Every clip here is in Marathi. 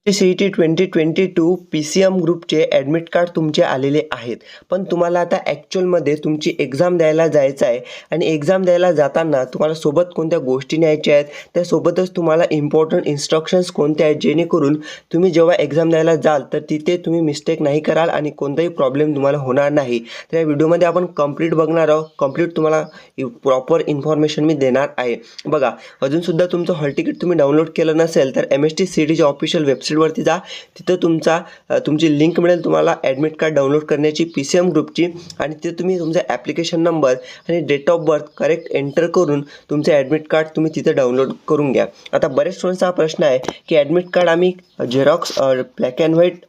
CET 2022 PCM ग्रुपचे ॲडमिट कार्ड तुमचे आलेले आहेत. पण तुम्हाला आता ॲक्चुअलमध्ये तुमची एक्झाम द्यायला जायचं आहे आणि एक्झाम द्यायला जाताना तुम्हाला सोबत कोणत्या गोष्टी न्यायच्या आहेत, त्यासोबतच तुम्हाला इम्पॉर्टंट इन्स्ट्रक्शन्स कोणत्या आहेत, जेणेकरून तुम्ही जेव्हा एक्झाम द्यायला जाल तर तिथे तुम्ही मिस्टेक नाही कराल आणि कोणताही प्रॉब्लेम तुम्हाला होणार नाही. तर या व्हिडिओमध्ये आपण कंप्लीट बघणार आहोत. कंप्लीट तुम्हाला प्रॉपर इन्फॉर्मेशन मी देणार आहे. बघा, अजूनसुद्धा तुमचं हॉल तिकीट तुम्ही डाउनलोड केलं नसेल तर MST CETच्या ऑफिशियल वेबसाईटवरती जा. तिथं तुमची लिंक मिळेल तुम्हाला ॲडमिट कार्ड डाउनलोड करण्याची PCM ग्रुपची, आणि तिथे तुम्ही तुमचा ॲप्लिकेशन नंबर आणि date of birth correct enter करून तुमचं ॲडमिट कार्ड तुम्ही तिथे डाउनलोड करून घ्या. आता बरेच स्टुडंट्सचा हा प्रश्न आहे की ॲडमिट कार्ड आम्ही Xerox black and white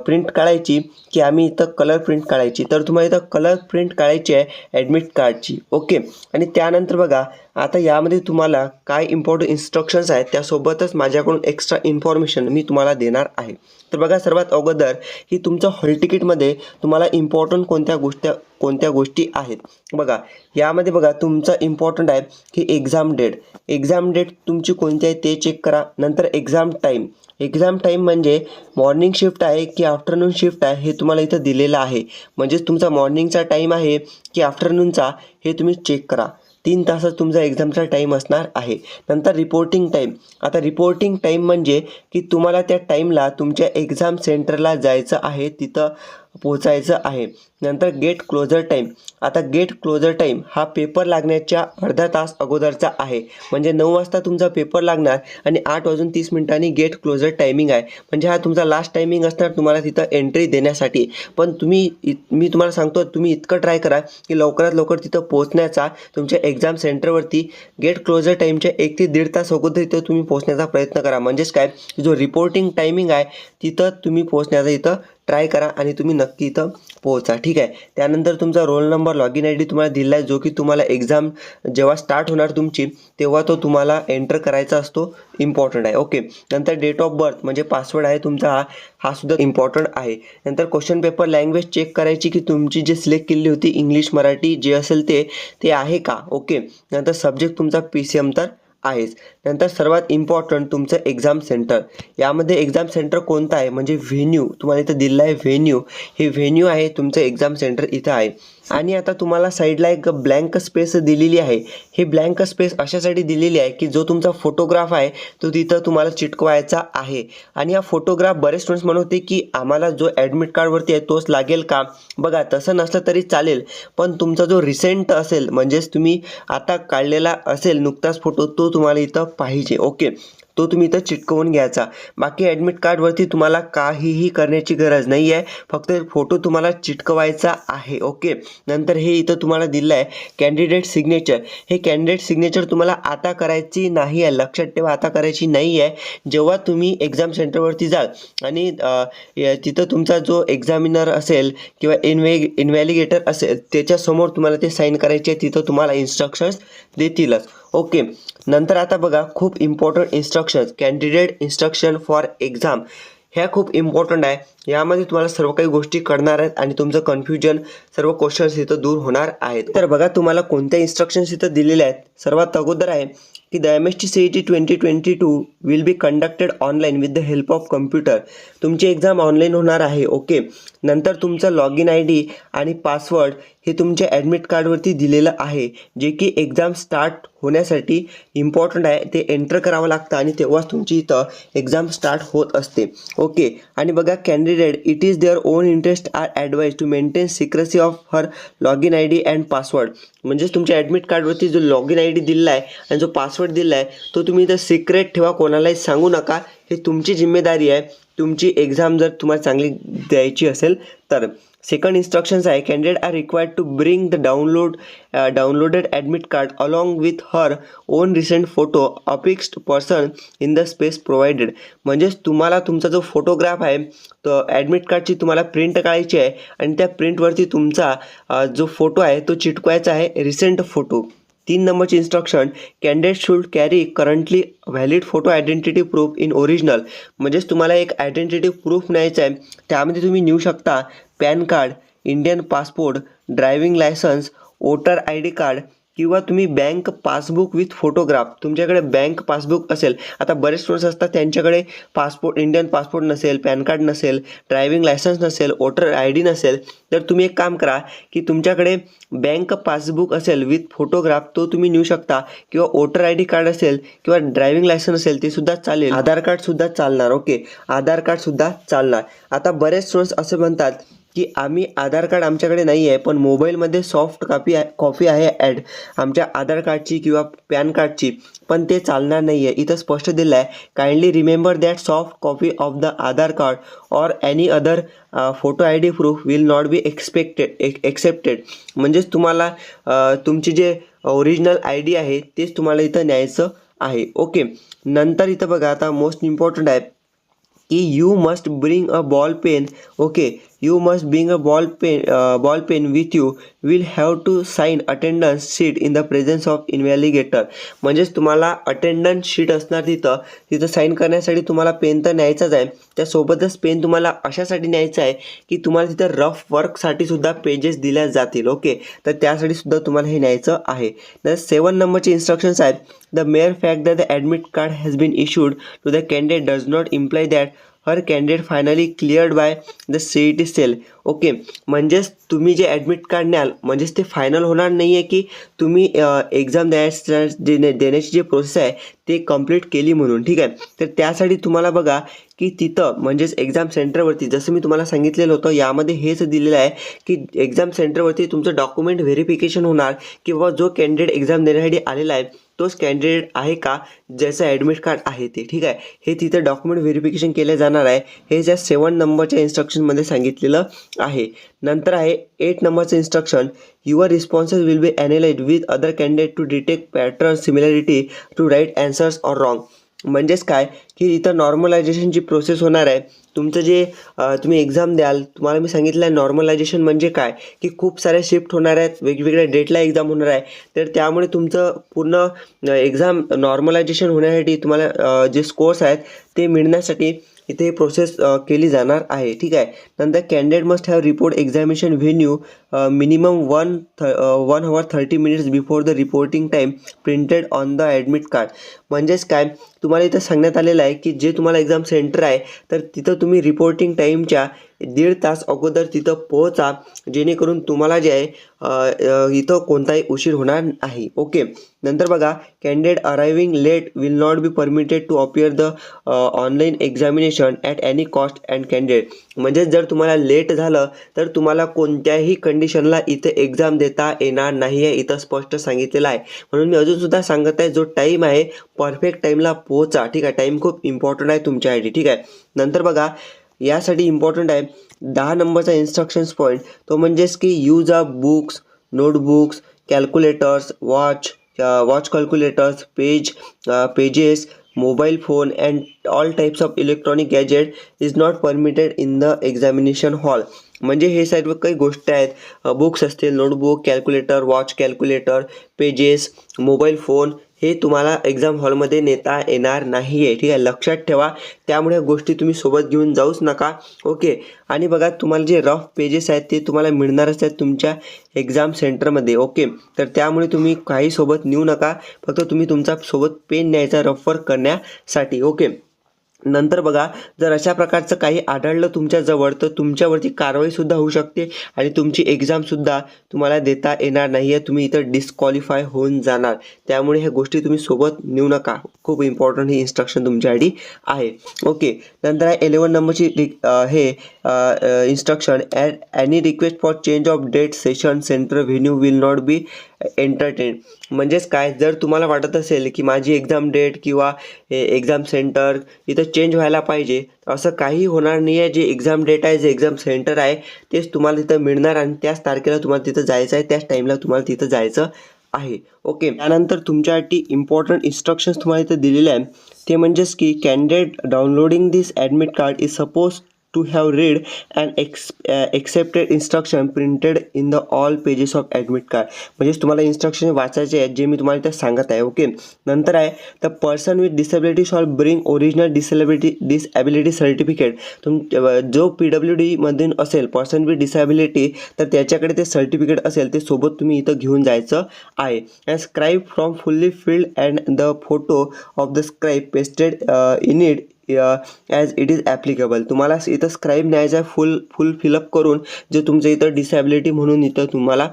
print काढायची की आम्ही इथं कलर प्रिंट काढायची. तर तुम्हाला इथं कलर प्रिंट काढायची आहे ॲडमिट कार्डची. ओके. आणि त्यानंतर बघा, आता यामध्ये तुम्हाला काय इम्पॉर्टंट इन्स्ट्रक्शन्स आहेत त्यासोबतच माझ्याकडून एक्स्ट्रा इन्फॉर्मेशन मी तुम्हाला देणार आहे. तर बघा, सर्वात अगोदर की तुमचं हॉल तिकीटमध्ये तुम्हाला इम्पॉर्टंट कोणत्या गोष्टी आहेत. बघा, यामध्ये बघा तुमचं इम्पॉर्टंट आहे की एक्झाम डेट तुमची कोणती आहे ते चेक करा. नंतर एक्झाम टाईम म्हणजे मॉर्निंग शिफ्ट आहे की आफ्टरनून शिफ्ट आहे हे तुम्हाला इथं दिलेलं आहे. म्हणजेच तुमचा मॉर्निंगचा टाईम आहे की आफ्टरनूनचा हे तुम्ही चेक करा. 3 तासाचा तुमचा एक्झामचा टाईम असणार आहे. नंतर रिपोर्टिंग टाईम. आता रिपोर्टिंग टाईम म्हणजे की तुम्हाला त्या टाईमला तुमच्या एक्झाम सेंटरला जायचं आहे, तिथं पोचायचं आहे. नंतर गेट क्लोजर टाईम. आता गेट क्लोजर टाईम हा पेपर लागण्याच्या अर्धा तास अगोदरचा आहे. म्हणजे 9 वाजता तुमचा पेपर लागणार आणि 8:30 गेट क्लोजर टायमिंग आहे. म्हणजे हा तुमचा लास्ट टायमिंग असणार तुम्हाला तिथं एंट्री देण्यासाठी. पण मी तुम्हाला सांगतो, तुम्ही इतकं ट्राय करा की लवकरात लवकर तिथं पोहोचण्याचा. तुमच्या एक्झाम सेंटरवरती गेट क्लोजर टाईमच्या 1 ते 1.5 तास अगोदर तिथं तुम्ही पोहोचण्याचा प्रयत्न करा. म्हणजेच काय, जो रिपोर्टिंग टायमिंग आहे तिथं तुम्ही पोहोचण्याचा इथं ट्राय करा आणि तुम्ही नक्की इथं पोहोचा. ठीक आहे. त्यानंतर तुमचा रोल नंबर, लॉगिन ID तुम्हाला दिला आहे, जो की तुम्हाला एक्झाम जेव्हा स्टार्ट होणार तुमची तेव्हा तो तुम्हाला एंटर करायचा असतो. इम्पॉर्टंट आहे. ओके. नंतर डेट ऑफ बर्थ म्हणजे पासवर्ड आहे तुमचा हा सुद्धा इम्पॉर्टंट आहे. नंतर क्वेश्चन पेपर लँग्वेज चेक करायची की तुमची जी सिलेक्ट केलेली होती इंग्लिश मराठी जे असेल ते आहे का. ओके. नंतर सब्जेक्ट तुमचा PCM तर आहेच. नंतर सर्वात इम्पॉर्टंट तुमचं एक्झाम सेंटर. यामध्ये एक्झाम सेंटर कोणतं आहे म्हणजे व्हेन्यू तुम्हाला इथं दिलं आहे. हे व्हेन्यू आहे तुमचं एक्झाम सेंटर इथं आहे. आणि आता तुम्हाला साईडला एक ब्लँक स्पेस दिलेली आहे. हे ब्लँक स्पेस अशासाठी दिलेली आहे की जो तुमचा फोटोग्राफ आहे तो तिथं तुम्हाला चिटकवायचा आहे. आणि हा फोटोग्राफ बरेच स्टुडंट्स म्हणत होते की आम्हाला जो ॲडमिट कार्डवरती आहे तोच लागेल का. बघा, तसं नसलं तरी चालेल, पण तुमचा जो रिसेंट असेल म्हणजेच तुम्ही आता काढलेला असेल नुकताच फोटो तो तुम्हाला इथं पाहिजे. ओके. तो तुम्ही इथं चिटकवून घ्यायचा. बाकी ॲडमिट कार्डवरती तुम्हाला काहीही करण्याची गरज नाही आहे, फक्त फोटो तुम्हाला चिटकवायचा आहे. ओके. नंतर हे इथं तुम्हाला दिलं आहे कॅन्डिडेट सिग्नेचर. हे कॅन्डिडेट सिग्नेचर तुम्हाला आता करायची नाही आहे, लक्षात ठेवा, आता करायची नाही आहे. जेव्हा तुम्ही एक्झाम सेंटरवरती जाल आणि तिथं तुमचा जो एक्झामिनर असेल किंवा इन्व्हॅलिगेटर असेल त्याच्यासमोर तुम्हाला ते साईन करायचे आहे. तिथं तुम्हाला इन्स्ट्रक्शन्स देतीलच. ओके. नंतर आता बघा, खूप important instructions, candidate instruction for exam, ह्या खूप इम्पॉर्टंट आहे. यामध्ये तुम्हाला सर्व काही गोष्टी कळणार आहेत आणि तुमचं कन्फ्युजन, सर्व क्वेश्चन्स इथं दूर होणार आहेत. तर बघा, तुम्हाला कोणत्या इन्स्ट्रक्शन्स इथं दिलेल्या आहेत. सर्वात अगोदर आहे की the MST CET 2022 will be conducted online with the help of computer. तुमची एक्झाम ऑनलाईन होणार आहे. ओके. नंतर तुमचं लॉगिन ID आणि पासवर्ड हे तुमच्या ॲडमिट कार्डवरती दिलेलं आहे, जे की एक्झाम स्टार्ट होण्यासाठी इम्पॉर्टंट आहे. ते एंटर करावं लागतं आणि तेव्हाच तुमची इथं एक्झाम स्टार्ट होत असते. ओके. आणि बघा, candidate it is their own interest are advise to maintain secrecy of her login ID and password. म्हणजेच तुमच्या ॲडमिट कार्डवरती जो लॉगिन ID दिलेला आहे आणि जो पासवर्ड दिला आहे तो तुम्ही इथं सिक्रेट ठेवा, कोणालाही सांगू नका. हे तुमची जिम्मेदारी आहे, तुमची एक्झाम जर तुम्हाला चांगली द्यायची असेल तर. सेकंड इन्स्ट्रक्शन्स आहे candidate are required to bring the downloaded admit card along with her own recent photo affixed person in the space provided. म्हणजेच तुम्हाला तुमचा जो फोटोग्राफ आहे तो ॲडमिट कार्डची तुम्हाला प्रिंट काढायची आहे आणि त्या प्रिंटवरती तुमचा जो फोटो आहे तो चिटकवायचा आहे, रिसेंट फोटो. 3 नंबरची instruction, candidate should carry currently valid photo identity proof in original. म्हणजेच तुम्हाला एक आयडेंटिटी प्रूफ न्यायचा आहे. त्यामध्ये तुम्ही नेऊ शकता pan card, Indian passport, driving licence, voter ID card, किंवा तुम्ही बँक पासबुक विथ फोटोग्राफ, तुमच्याकडे बँक पासबुक असेल. आता बरेच स्टुडंट्स असतात त्यांच्याकडे पासपोर्ट, इंडियन पासपोर्ट नसेल, पॅन कार्ड नसेल, ड्रायव्हिंग लायसन्स नसेल, वोटर आय डी नसेल, तर तुम्ही एक काम करा की तुमच्याकडे बँक पासबुक असेल विथ फोटोग्राफ, तो तुम्ही नेऊ शकता. किंवा वोटर आय डी कार्ड असेल किंवा ड्रायव्हिंग लायसन्स असेल ते सुद्धा चालेल. आधार कार्डसुद्धा चालणार. ओके, आधार कार्डसुद्धा चालणार. आता बरेच स्टुडंट्स असे म्हणतात की आम्ही आधार कार्ड आमच्याकडे नाही आहे, पण मोबाईलमध्ये सॉफ्ट कॉपी आहे ॲड आमच्या आधार कार्डची किंवा पॅन कार्डची, पण ते चालणार नाही आहे. इथं स्पष्ट दिलं आहे, kindly remember that soft copy of the Aadhaar card or any other photo I D proof will not be accepted. म्हणजेच तुम्हाला तुमची जे ओरिजिनल आय डी आहे तेच तुम्हाला इथं न्यायचं आहे. ओके, नंतर इथं बघा, आता मोस्ट इम्पॉर्टंट आहे की you must bring a ball pen. Okay, you must bring a ball pen with you, will have to sign attendance sheet in the presence of invigilator. म्हणजेच तुम्हाला अटेंडन्स शीट असणार तिथं साईन करण्यासाठी तुम्हाला पेन तर न्यायचाच आहे. त्यासोबतच पेन तुम्हाला अशासाठी न्यायचं आहे की तुम्हाला तिथं रफ वर्कसाठी सुद्धा पेजेस दिल्या जातील. ओके, तर त्यासाठी सुद्धा तुम्हाला हे न्यायचं आहे. तर 7 नंबरचे इन्स्ट्रक्शन्स आहेत. The mere fact that the admit card has been issued to the candidate does not imply that her candidate finally cleared by the CET cell. Okay, म्हणजेच तुम्ही जे ॲडमिट कार्ड न्याल म्हणजेच ते फायनल होणार नाही आहे की तुम्ही एक्झाम देण्याची जी प्रोसेस आहे ते कंप्लीट केली म्हणून. ठीक आहे, तर त्यासाठी तुम्हाला बघा की तिथं म्हणजेच एक्झाम सेंटरवरती, जसं मी तुम्हाला सांगितलेलं होतं, यामध्ये हेच दिलेलं आहे की एक्झाम सेंटरवरती तुमचं डॉक्युमेंट व्हेरिफिकेशन होणार किंवा जो कॅन्डिडेट एक्झाम देण्यासाठी आलेला आहे तोच कॅन्डिडेट आहे का ज्याचं ॲडमिट कार्ड आहे ते. ठीक आहे, हे तिथं डॉक्युमेंट व्हेरिफिकेशन केलं जाणार आहे. हे ज्या 7 नंबरच्या इन्स्ट्रक्शनमध्ये सांगितलेलं आहे. नंतर आहे 8 नंबरचं instruction, your responses will be analyse with other candidate to detect pattern similarity to right answers or wrong. म्हणजेच काय की इथं नॉर्मलायझेशनची प्रोसेस होणार आहे. तुमचं जे तुम्ही एक्झाम द्याल, तुम्हाला मी सांगितलं आहे नॉर्मलायझेशन म्हणजे काय की खूप साऱ्या शिफ्ट होणार आहेत, वेगवेगळ्या डेटला एक्झाम होणार आहे. तर त्यामुळे तुमचं पूर्ण एक्झाम नॉर्मलायझेशन होण्यासाठी तुम्हाला जे स्कोर्स आहेत ते मिळण्यासाठी इथे प्रोसेस केली जाणार आहे. ठीक आहे, नंतर candidate must have report examination venue minimum 1 hour 30 minutes before the reporting time printed on the admit card. म्हणजेच काय तुम्हाला इथं सांगण्यात आलेलं आहे की जे तुम्हाला एक्झाम सेंटर आहे तर तिथं तुम्ही रिपोर्टिंग टाईमच्या 1.5 तास अगोदर तिथं पोहोचा, जेणेकरून तुम्हाला जे आहे इथं कोणताही उशीर होणार नाही. ओके, नंतर बघा, candidate arriving late will not be permitted to appear the online examination at any cost and candidate. म्हणजेच जर तुम्हाला लेट झालं तर तुम्हाला कोणत्याही कंडिशनला इथे एक्झाम देता येणार नाही आहे, इथं स्पष्ट सांगितलेलं आहे. म्हणून मी अजूनसुद्धा सांगत आहे, जो टाईम आहे परफेक्ट टाईमला पोहोचा. ठीक आहे, टाईम खूप इम्पॉर्टंट आहे तुमच्यासाठी. ठीक आहे, नंतर बघा, यासाठी इम्पॉर्टंट आहे 10 नंबरचा इन्स्ट्रक्शन्स पॉईंट, तो म्हणजेच की use of books, notebooks, calculators, watch calculators, pages, mobile phone and all types of electronic gadget is not permitted in the examination hall. म्हणजे हे सर्व काही गोष्टी आहेत, बुक्स असतील, notebook, calculator, watch calculator, pages, mobile phone, हे तुम्हाला एक्झाम हॉलमध्ये नेता येणार नाही आहे. ठीक आहे, लक्षात ठेवा. त्यामुळे गोष्टी तुम्ही सोबत घेऊन जाऊच नका. ओके, आणि बघा, तुम्हाला जे रफ पेजेस आहेत ते तुम्हाला मिळणारच आहेत तुमच्या एक्झाम सेंटरमध्ये. ओके, तर त्यामुळे तुम्ही काही सोबत नेऊ नका, फक्त तुम्ही तुमचा सोबत पेन न्यायचा रफ वर्क करण्यासाठी. ओके, नंतर बघा, जर अशा प्रकारचं काही आढळलं तुमच्याजवळ तर तुमच्यावरती कारवाईसुद्धा होऊ शकते आणि तुमची एक्झामसुद्धा तुम्हाला देता येणार नाही आहे, तुम्ही इथं डिस्क्वालिफाय होऊन जाणार. त्यामुळे ह्या गोष्टी तुम्ही सोबत नेऊ नका. खूप इम्पॉर्टंट ही इन्स्ट्रक्शन तुमच्यासाठी आहे. ओके, नंतर आहे 11 नंबरची हे instruction, any request for change of date, session, centre, venue will not be entertain. म्हणजेच काय, जर तुम्हाला वाटत असेल की माझी एक्झाम डेट किंवा एक्झाम सेंटर इथं चेंज व्हायला पाहिजे, असं काही होणार नाही आहे. जे एक्झाम डेट आहे, जे एक्झाम सेंटर आहे तेच तुम्हाला तिथं मिळणार आणि त्याच तारखेला तुम्हाला तिथं जायचं आहे, त्याच टाईमला तुम्हाला तिथं जायचं आहे. ओके, त्यानंतर तुमच्यासाठी इम्पॉर्टंट इन्स्ट्रक्शन्स तुम्हाला इथं दिलेले आहेत, ते म्हणजेच की candidate downloading this admit card is suppose to have read and accepted instruction printed in the all pages of admit card. म्हणजेच तुम्हाला इन्स्ट्रक्शन वाचायचे आहेत जे मी तुम्हाला इथे सांगत आहे. ओके, नंतर आहे the person with disability shawl bring original disability certificate. जो PWD मधून असेल पर्सन विथ डिसेबिलिटी तर त्याच्याकडे ते सर्टिफिकेट असेल ते सोबत तुम्ही इथं घेऊन जायचं आहे. And scribe from fully filled and the photo of the scribe pasted in it as it is applicable. तुम्हाला इथं स्क्राईब न्यायचं आहे फुल फिलअप करून जे तुमचं इथं डिसेबिलिटी म्हणून इथं तुम्हाला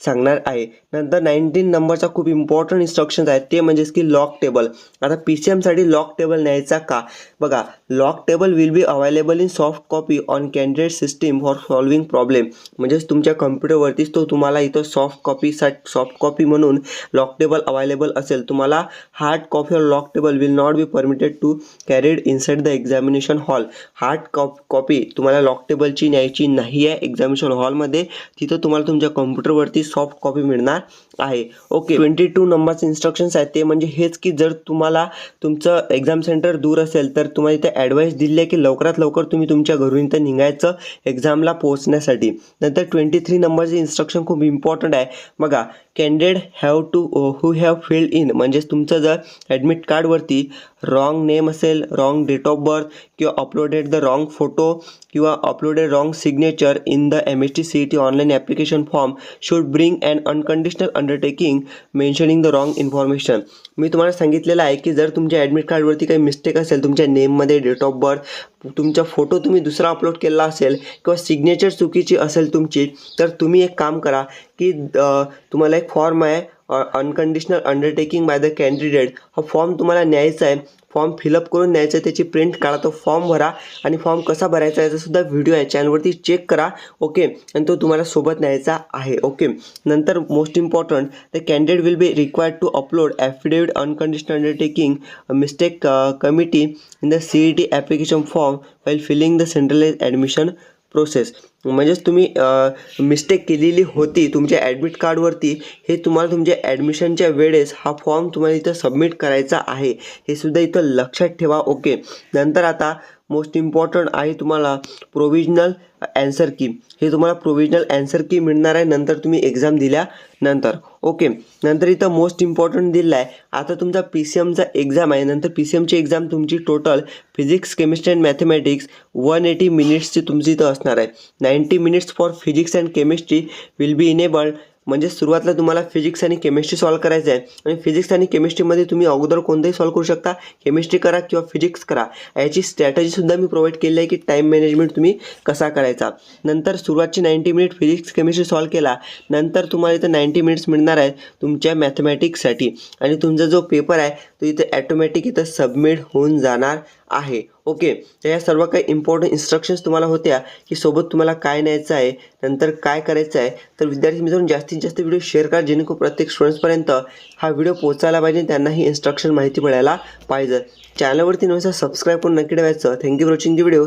सांगणार आहे. नंतर 19 नंबरचा खूप इम्पॉर्टंट इन्स्ट्रक्शन्स आहेत ते म्हणजेच की लॉक टेबल. आता PCMसाठी लॉक टेबल न्यायचा का बघा, log table will be available in soft copy on candidate system for solving problem. म्हणजेच तुमच्या कम्प्युटरवरतीच तो तुम्हाला इथं सॉफ्ट कॉपी म्हणून लॉक टेबल अवेलेबल असेल. तुम्हाला hard copy or log table will not be permitted to carried inside the examination hall. Hard copy तुम्हाला लॉक टेबलची न्यायची नाही आहे एक्झामिनेशन हॉलमध्ये. तिथं तुम्हाला तुमच्या कम्प्युटरवरती सॉफ्ट कॉपी मिळणार आहे. ओके, 22 नंबरचे इन्स्ट्रक्शन्स आहेत ते म्हणजे हेच की जर तुम्हाला तुमचं एक्झाम सेंटर दूर असेल तर तुम्हाला इथे ॲडवाईस दिली आहे की लवकरात लवकर तुम्ही तुमच्या घरून इथं निघायचं एक्झामला पोहोचण्यासाठी. नंतर 23 नंबरचे इन्स्ट्रक्शन खूप इम्पॉर्टंट आहे बघा. Candidate who have filled in म्हणजेच तुमचं जर ॲडमिट कार्डवरती रॉंग नेम असेल, रॉंग डेट ऑफ बर्थ किंवा अपलोडेड द रॉंग फोटो किंवा uploaded wrong signature in the MST CET online application form should bring and unconditional undertaking mentioning the wrong information. मी तुम्हाला सांगितलेलं आहे की जर तुमच्या ॲडमिट कार्डवरती काही मिस्टेक असेल तुमच्या नेममध्ये, डेट ऑफ बर्थ, तुमचा फोटो तुम्ही दुसरा अपलोड केला असेल किंवा सिग्नेचर चुकीची असेल तुमची तर तुम्ही एक काम करा की तुम्हाला एक फॉर्म आहे unconditional undertaking by the candidate. हा फॉर्म तुम्हाला न्यायचा आहे, फॉर्म फिलअप करून न्यायचं आहे, त्याची प्रिंट काढा, तो फॉर्म भरा आणि फॉर्म कसा भरायचा याचा सुद्धा व्हिडिओ आहे चॅनलवरती चेक करा. ओके, आणि तो तुम्हाला सोबत न्यायचा आहे. ओके, नंतर most important the candidate will be required to upload affidavit unconditional undertaking mistake committee in the CET application form while filling the centralise admission process. म्हणजेच तुम्ही मिस्टेक केलेली होती तुमच्या ॲडमिट कार्डवरती हे तुम्हाला तुमच्या ॲडमिशनच्या वेळेस हा फॉर्म तुम्हाला इथं सबमिट करायचा आहे, हे सुद्धा इथं लक्षात ठेवा. ओके, नंतर आता मोस्ट इम्पॉर्टंट आहे तुम्हाला प्रोव्हिजनल ॲन्सर की. हे तुम्हाला प्रोव्हिजनल ॲन्सर की मिळणार आहे नंतर तुम्ही एक्झाम दिल्यानंतर. ओके, नंतर इथं मोस्ट इम्पॉर्टंट दिलं आहे आता तुमचा PCMचा एक्झाम आहे. नंतर PCMची एक्झाम तुमची total physics, chemistry and mathematics 180 मिनिट्सची तुमची इथं असणार आहे. 90 minutes for physics and chemistry will be enabled. म्हणजे सुरुवातीला तुम्हाला फिजिक्स आणि केमिस्ट्री सॉल्व करायचं आहे आणि फिजिक्स आणि केमिस्ट्रीमध्ये तुम्ही अगोदर कोणतेही सॉल्व करू शकता, केमिस्ट्री करा किंवा फिजिक्स करा. याची स्ट्रॅटजीसुद्धा मी प्रोव्हाइड केली आहे की टाईम मॅनेजमेंट तुम्ही कसा करायचा. नंतर सुरुवातची 90 मिनिट फिजिक्स केमिस्ट्री सॉल्व केला नंतर तुम्हाला इथं 90 मिनिट्स मिळणार आहेत तुमच्या मॅथमॅटिक्ससाठी आणि तुमचा जो पेपर आहे तो इथे ॲटोमॅटिक इथं सबमिट होऊन जाणार आहे. ओके, तर या सर्व काही इम्पॉर्टंट इन्स्ट्रक्शन्स तुम्हाला होत्या की सोबत तुम्हाला काय न्यायचं आहे नंतर काय करायचं आहे. तर विद्यार्थी मित्रांनो जास्तीत जास्त व्हिडिओ शेअर करा जेणेकरून प्रत्येक स्टुडंट्सपर्यंत हा व्हिडिओ पोहोचायला पाहिजे, त्यांनाही इन्स्ट्रक्शन माहिती मिळायला पाहिजे. चॅनलवरती नव्हे सबस्क्राईब करून नक्की ठेवायचं. Thank you for watching the video.